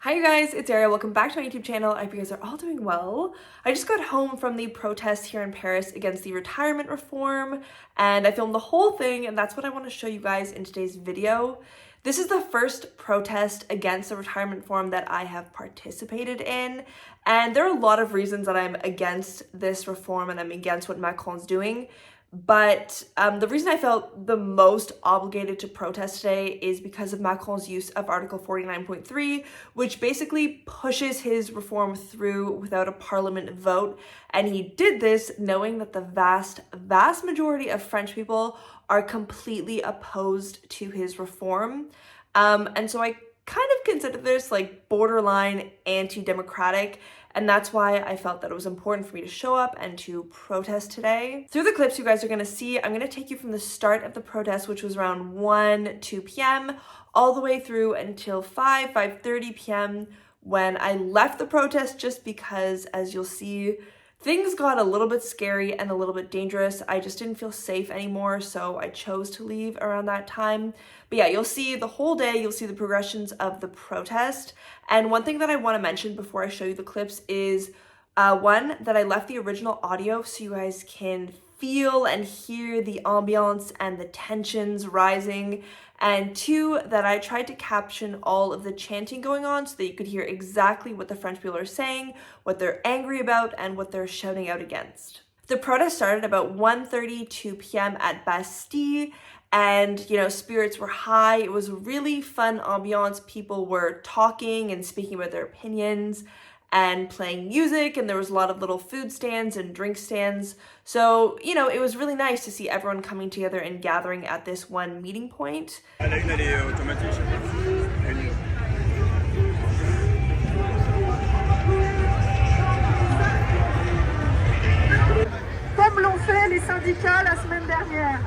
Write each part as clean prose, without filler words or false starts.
Hi you guys, it's Arielle. Welcome back to my YouTube channel. I hope you guys are all doing well. I just got home from the protest here in Paris against the retirement reform, and I filmed the whole thing, and that's what I want to show you guys in today's video. This is the first protest against the retirement reform that I have participated in, and there are a lot of reasons that I'm against this reform and I'm against what Macron's doing. But the reason I felt the most obligated to protest today is because of Macron's use of Article 49.3, which basically pushes his reform through without a parliament vote. And he did this knowing that the vast majority of French people are completely opposed to his reform. And so I kind of consider this like borderline anti-democratic. And that's why I felt that it was important for me to show up and to protest today. Through the clips you guys are gonna see, I'm gonna take you from the start of the protest, which was around 2 p.m., all the way through until 5:30 p.m. when I left the protest, just because, as you'll see, things got a little bit scary and a little bit dangerous. I just didn't feel safe anymore, so I chose to leave around that time. But yeah, you'll see the whole day, you'll see the progressions of the protest. And one thing that I want to mention before I show you the clips is, one, that I left the original audio so you guys can feel and hear the ambiance and the tensions rising. And two, that I tried to caption all of the chanting going on so that you could hear exactly what the French people are saying, what they're angry about, and what they're shouting out against. The protest started about 1:32 p.m. at Bastille, and spirits were high. It was a really fun ambiance. People were talking and speaking about their opinions and playing music, and there was a lot of little food stands and drink stands. So, it was really nice to see everyone coming together and gathering at this one meeting point. Comme l'ont fait les syndicats la semaine dernière.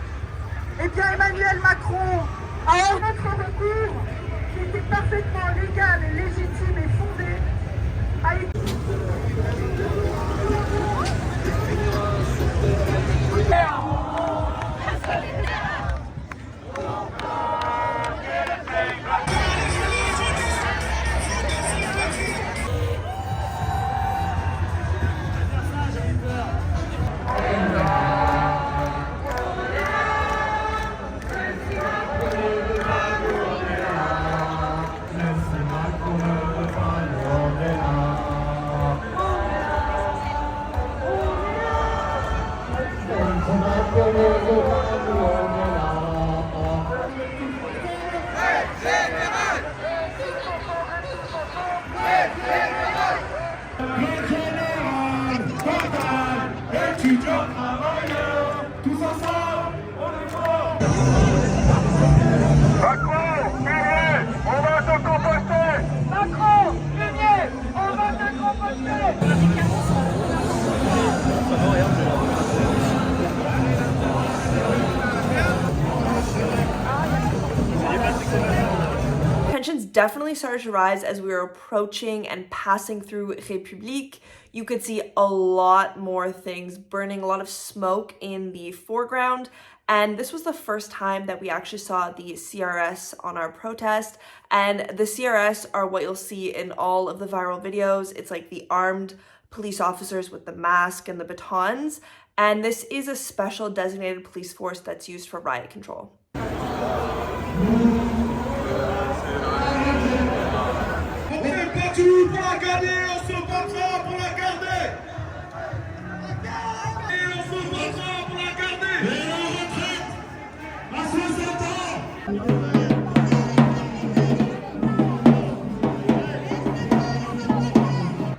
Eh bien, Emmanuel Macron a notre recours, qui était parfaitement légal et légitime et fondé, a été... Tensions definitely started to rise as we were approaching and passing through République. You could see a lot more things burning, a lot of smoke in the foreground. And this was the first time that we actually saw the CRS on our protest. And the CRS are what you'll see in all of the viral videos. It's like the armed police officers with the mask and the batons. And this is a special designated police force that's used for riot control.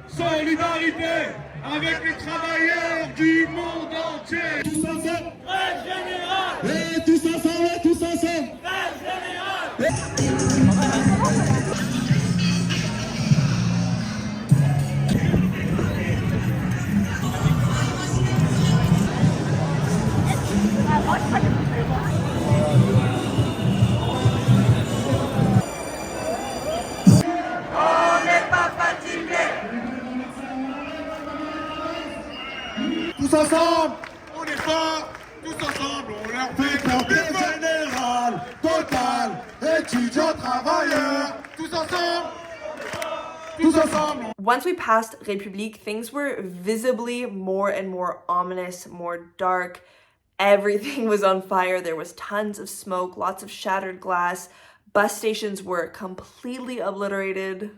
Solidarité avec les travailleurs du monde entier. Tous ensemble. Grève générale. Et tous ensemble, tous ensemble. Grève générale. On n'est pas fatigué. Tous ensemble, on est fort. Tous ensemble, on leur fait grève générale, totale, étudiants, travailleurs. Tous ensemble. tous ensemble. Once we passed République, things were visibly more and more ominous, more dark. Everything was on fire. There was tons of smoke, lots of shattered glass. Bus stations were completely obliterated.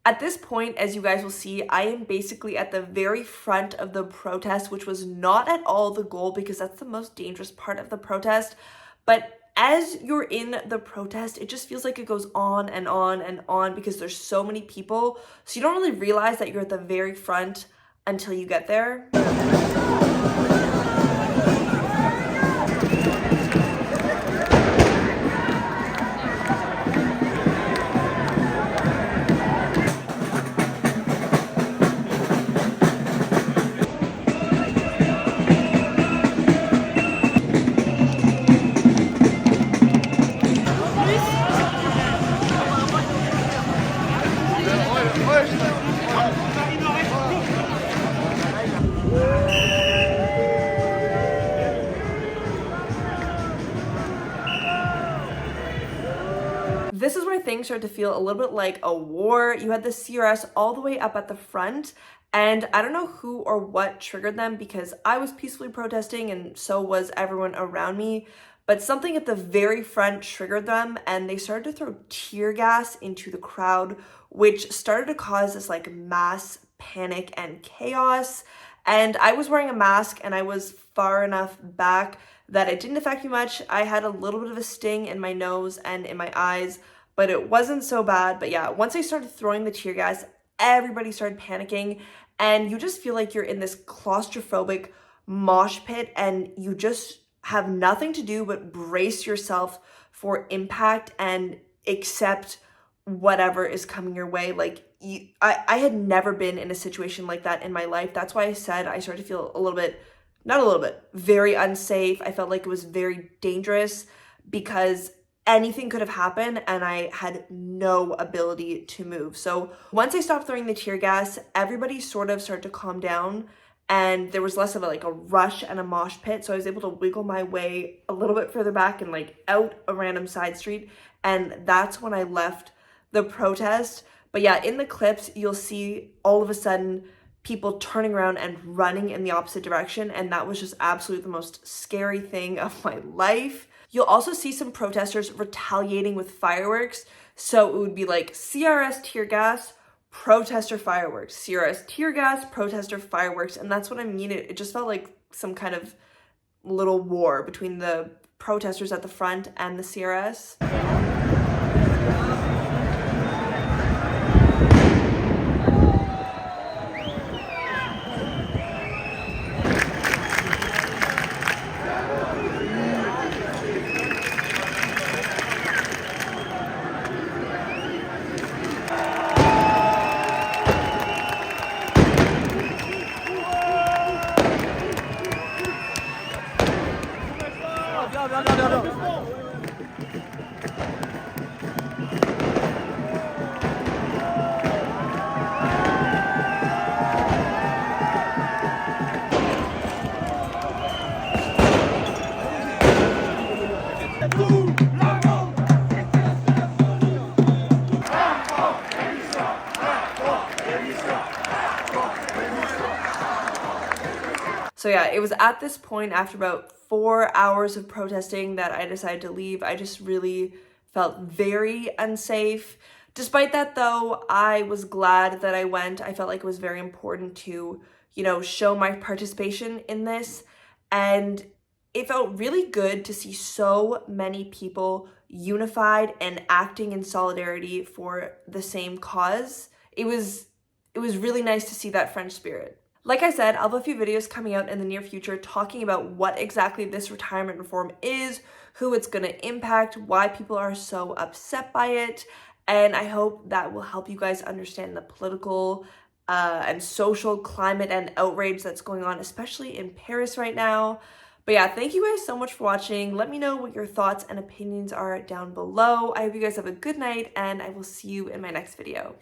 At this point, as you guys will see, I am basically at the very front of the protest, which was not at all the goal because that's the most dangerous part of the protest. But as you're in the protest, it just feels like it goes on and on and on because there's so many people. So you don't really realize that you're at the very front until you get there. This is where things start to feel a little bit like a war. You had the CRS all the way up at the front, and I don't know who or what triggered them because I was peacefully protesting and so was everyone around me, but something at the very front triggered them and they started to throw tear gas into the crowd, which started to cause this like mass panic and chaos. And I was wearing a mask and I was far enough back that it didn't affect me much. I had a little bit of a sting in my nose and in my eyes, but it wasn't so bad. But yeah, once I started throwing the tear gas, everybody started panicking and you just feel like you're in this claustrophobic mosh pit and you just have nothing to do but brace yourself for impact and accept whatever is coming your way. Like I had never been in a situation like that in my life. That's why I said I started to feel a little bit, not a little bit, very unsafe. I felt like it was very dangerous because anything could have happened and I had no ability to move. So once I stopped throwing the tear gas, everybody sort of started to calm down and there was less of a rush and a mosh pit. So I was able to wiggle my way a little bit further back and like out a random side street. And that's when I left the protest. But yeah, in the clips, you'll see all of a sudden people turning around and running in the opposite direction. And that was just absolutely the most scary thing of my life. You'll also see some protesters retaliating with fireworks. So it would be like CRS tear gas, protester fireworks, CRS tear gas, protester fireworks. And that's what I mean. It just felt like some kind of little war between the protesters at the front and the CRS. So yeah, it was at this point after about 4 hours of protesting that I decided to leave. I just really felt very unsafe. Despite that though, I was glad that I went. I felt like it was very important to, show my participation in this. And it felt really good to see so many people unified and acting in solidarity for the same cause. It was really nice to see that French spirit. Like I said, I'll have a few videos coming out in the near future talking about what exactly this retirement reform is, who it's going to impact, why people are so upset by it, and I hope that will help you guys understand the political and social climate and outrage that's going on, especially in Paris right now. But yeah, thank you guys so much for watching. Let me know what your thoughts and opinions are down below. I hope you guys have a good night, and I will see you in my next video.